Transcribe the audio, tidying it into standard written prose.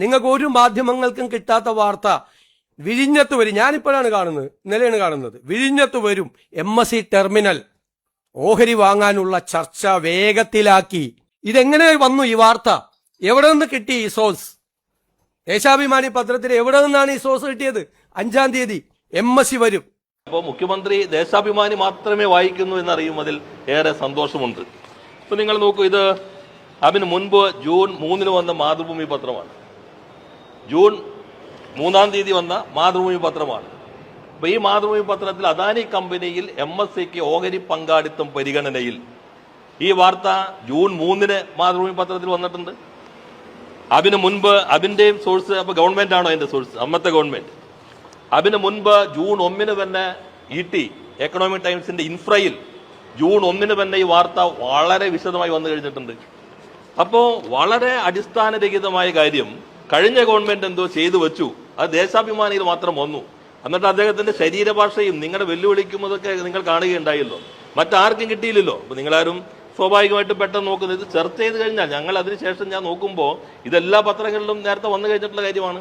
നിങ്ങൾക്ക് ഒരു മാധ്യമങ്ങൾക്കും കിട്ടാത്ത വാർത്ത വിഴിഞ്ഞത്ത് വരും. ഞാനിപ്പോഴാണ് കാണുന്നത്, ഇന്നലെയാണ് കാണുന്നത്. വിഴിഞ്ഞത്ത് വരും MSC ടെർമിനൽ ഓഹരി വാങ്ങാനുള്ള ചർച്ച വേഗത്തിലാക്കി. ഇതെങ്ങനെ വന്നു ഈ വാർത്ത? എവിടെ നിന്ന് കിട്ടി ഈ സോഴ്സ്? ദേശാഭിമാനി പത്രത്തിൽ എവിടെ നിന്നാണ് ഈ സോഴ്സ് കിട്ടിയത്? 5-ാം തീയതി MSC വരും. അപ്പോൾ മുഖ്യമന്ത്രി ദേശാഭിമാനി മാത്രമേ വായിക്കുന്നു എന്നറിയുന്നതിൽ ഏറെ സന്തോഷമുണ്ട്. ഇപ്പൊ നിങ്ങൾ നോക്കൂ, ഇത് അതിന് മുൻപ് ജൂൺ 3-ന് വന്ന മാതൃഭൂമി പത്രമാണ്. ജൂൺ 3-ാം തീയതി വന്ന മാതൃഭൂമി പത്രമാണ്. അപ്പൊ ഈ മാതൃഭൂമി പത്രത്തിൽ അദാനി കമ്പനിയിൽ MSCക്ക് ഓഹരി പങ്കാളിത്തം പരിഗണനയിൽ, ഈ വാർത്ത ജൂൺ 3-ന് മാതൃഭൂമി പത്രത്തിൽ വന്നിട്ടുണ്ട്. അതിന് മുൻപ് അതിന്റെയും സോഴ്സ് അപ്പൊ ഗവൺമെന്റ് ആണോ അതിന്റെ സോഴ്സ്? അന്നത്തെ ഗവൺമെന്റ്. അതിന് മുൻപ് ജൂൺ 1-ന് തന്നെ ET എക്കണോമിക് ടൈംസിന്റെ ഇൻഫ്രയിൽ ജൂൺ 1-ന് തന്നെ ഈ വാർത്ത വളരെ വിശദമായി വന്നു കഴിഞ്ഞിട്ടുണ്ട്. അപ്പോ വളരെ അടിസ്ഥാനരഹിതമായ കാര്യം കഴിഞ്ഞ ഗവൺമെന്റ് എന്തോ ചെയ്തു വെച്ചു, അത് ദേശാഭിമാനിയിൽ മാത്രം വന്നു. എന്നിട്ട് അദ്ദേഹത്തിന്റെ ശരീരഭാഷയും നിങ്ങളുടെ വെല്ലുവിളിക്കുന്നതൊക്കെ നിങ്ങൾ കാണുകയുണ്ടായല്ലോ, മറ്റാർക്കും കിട്ടിയില്ലല്ലോ. അപ്പൊ നിങ്ങളാരും സ്വാഭാവികമായിട്ടും പെട്ടെന്ന് നോക്കുന്നത് ഇത് ചർച്ച ചെയ്ത് കഴിഞ്ഞാൽ, ഞങ്ങൾ അതിനുശേഷം ഞാൻ നോക്കുമ്പോൾ ഇതെല്ലാ പത്രങ്ങളിലും നേരത്തെ വന്നു കഴിഞ്ഞിട്ടുള്ള കാര്യമാണ്.